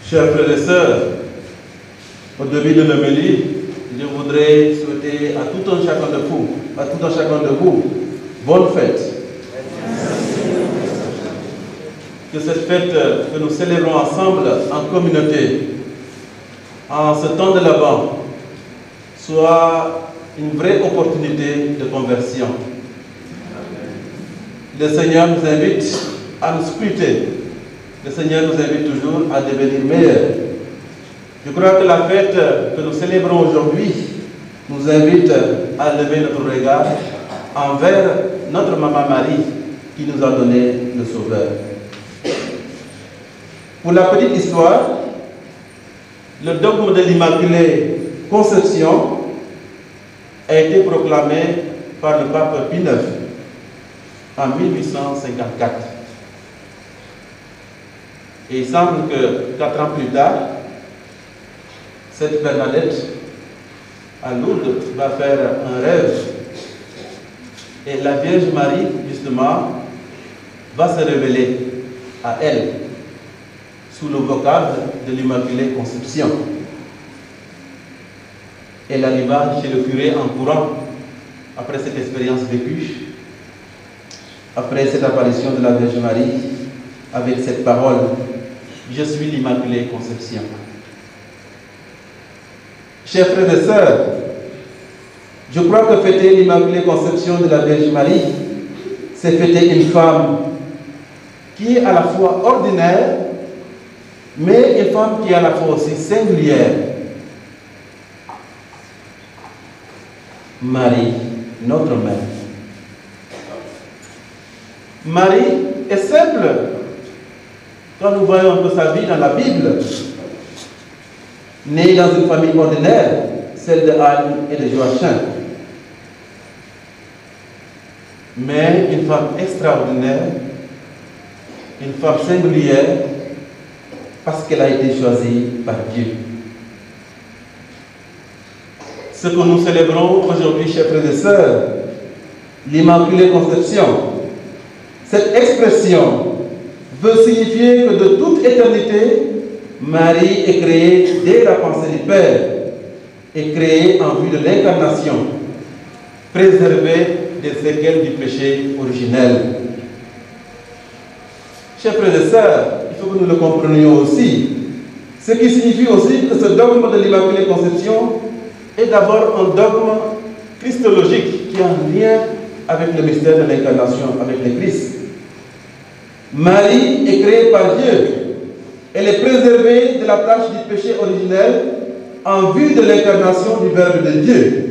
Chers frères et sœurs, au début de l'homélie, je voudrais souhaiter à tout un chacun de vous, bonne fête. Que cette fête que nous célébrons ensemble en communauté, en ce temps de l'Avent, soit une vraie opportunité de conversion. Le Seigneur nous invite à nous scruter. Le Seigneur nous invite toujours à devenir meilleurs. Je crois que la fête que nous célébrons aujourd'hui nous invite à lever notre regard envers notre maman Marie qui nous a donné le Sauveur. Pour la petite histoire, le dogme de l'Immaculée Conception a été proclamé par le pape Pie IX en 1854. Et il semble que 4 ans plus tard, cette Bernadette à Lourdes va faire un rêve. Et la Vierge Marie, justement, va se révéler à elle sous le vocable de l'Immaculée Conception. Elle arriva chez le curé en courant après cette expérience vécue, après cette apparition de la Vierge Marie, avec cette parole: je suis l'Immaculée Conception. Chers frères et sœurs, je crois que fêter l'Immaculée Conception de la Vierge Marie, c'est fêter une femme qui est à la fois ordinaire, mais une femme qui est à la fois aussi singulière. Marie, notre mère. Marie est simple. Quand nous voyons un peu sa vie dans la Bible, née dans une famille ordinaire, celle de Anne et de Joachim, mais une femme extraordinaire, une femme singulière, parce qu'elle a été choisie par Dieu. Ce que nous célébrons aujourd'hui, chers frères et sœurs, l'Immaculée Conception, cette expression veut signifier que de toute éternité, Marie est créée dès la pensée du Père, est créée en vue de l'incarnation, préservée des séquelles du péché originel. Chers frères et sœurs, il faut que nous le comprenions aussi. Ce qui signifie aussi que ce dogme de l'Immaculée Conception est d'abord un dogme christologique qui a un lien avec le mystère de l'incarnation, avec le Christ. Marie est créée par Dieu. Elle est préservée de la tâche du péché originel en vue de l'incarnation du Verbe de Dieu.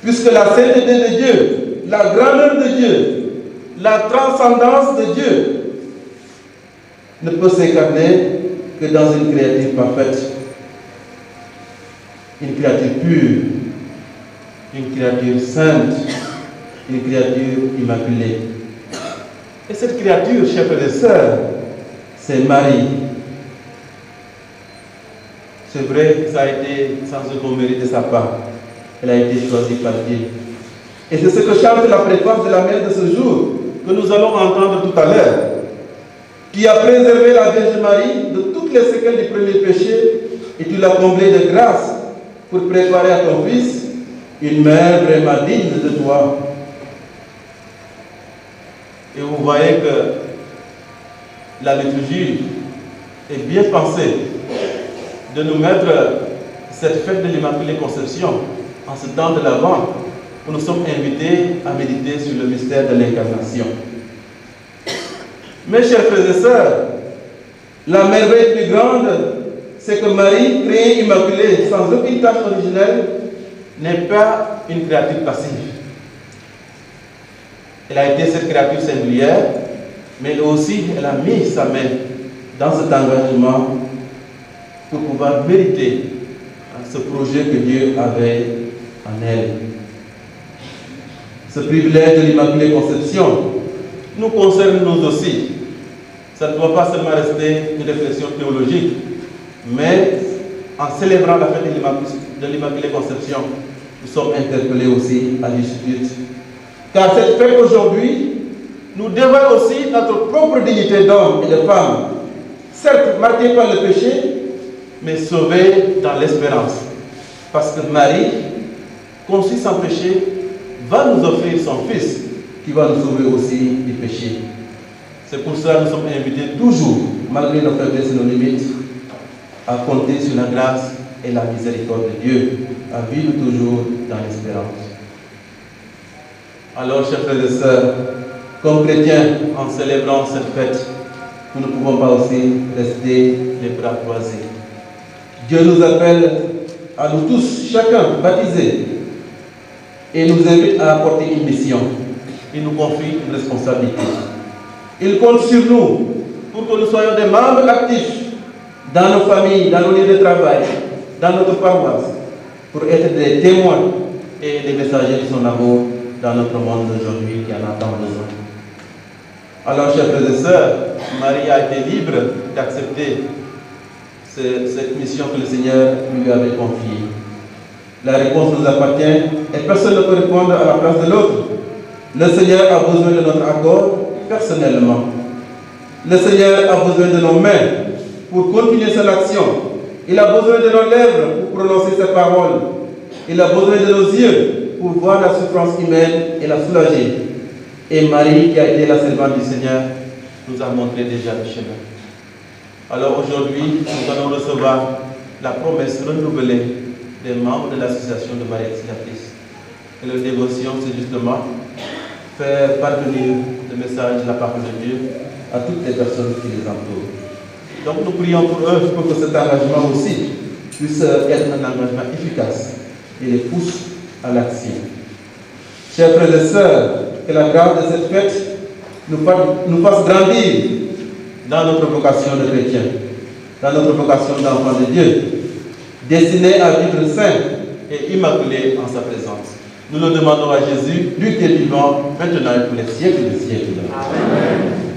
Puisque la sainteté de Dieu, la grandeur de Dieu, la transcendance de Dieu ne peut s'incarner que dans une créature parfaite, une créature pure, une créature sainte, une créature immaculée. Et cette créature, chers frères et sœurs, c'est Marie. C'est vrai que ça a été sans aucun mérite de sa part. Elle a été choisie par Dieu. Et c'est ce que chante la préface de la messe de ce jour, que nous allons entendre tout à l'heure, qui a préservé la Vierge Marie de toutes les séquelles du premier péché, et tu l'as comblée de grâce pour préparer à ton Fils une mère vraiment digne de toi. Et vous voyez que la liturgie est bien pensée de nous mettre cette fête de l'Immaculée Conception en ce temps de l'Avent, où nous sommes invités à méditer sur le mystère de l'incarnation. Mes chers frères et sœurs, la merveille plus grande, c'est que Marie, créée immaculée, sans aucune tâche originelle, n'est pas une créature passive. Elle a été cette créature singulière, mais aussi elle a mis sa main dans cet engagement pour pouvoir mériter ce projet que Dieu avait en elle. Ce privilège de l'Immaculée Conception nous concerne nous aussi. Ça ne doit pas seulement rester une réflexion théologique, mais en célébrant la fête de l'Immaculée Conception, nous sommes interpellés aussi à juste titre. Car cette fête aujourd'hui nous dévoile aussi notre propre dignité d'homme et de femme, certes marquée par le péché, mais sauvée dans l'espérance. Parce que Marie, conçue sans péché, va nous offrir son Fils, qui va nous sauver aussi du péché. C'est pour cela que nous sommes invités toujours, malgré nos faiblesses et nos limites, à compter sur la grâce et la miséricorde de Dieu, à vivre toujours dans l'espérance. Alors, chers frères et sœurs, comme chrétiens, en célébrant cette fête, nous ne pouvons pas aussi rester les bras croisés. Dieu nous appelle à nous tous, chacun baptisé, et nous invite à apporter une mission. Il nous confie une responsabilité. Il compte sur nous pour que nous soyons des membres actifs dans nos familles, dans nos lieux de travail, dans notre paroisse, pour être des témoins et des messagers de son amour dans notre monde d'aujourd'hui qui en a tant besoin. Alors, chers frères et sœurs, Marie a été libre d'accepter cette mission que le Seigneur lui avait confiée. La réponse nous appartient et personne ne peut répondre à la place de l'autre. Le Seigneur a besoin de notre accord personnellement. Le Seigneur a besoin de nos mains pour continuer son action. Il a besoin de nos lèvres pour prononcer ses paroles. Il a besoin de nos yeux pour voir la souffrance humaine et la soulager. Et Marie, qui a été la servante du Seigneur, nous a montré déjà le chemin. Alors aujourd'hui, nous allons recevoir la promesse renouvelée des membres de l'association de Marie Auxiliatrice. Et leur dévotion, c'est justement faire parvenir le message de la parole de Dieu à toutes les personnes qui les entourent. Donc nous prions pour eux, pour que cet engagement aussi puisse être un engagement efficace et les pousse à l'action. Chers frères et sœurs, que la grâce de cette fête nous fasse grandir dans notre vocation de chrétien, dans notre vocation d'enfant de Dieu, destinés à vivre saints et immaculés en sa présence. Nous le demandons à Jésus, lui qui est vivant, maintenant et pour les siècles des siècles. Amen.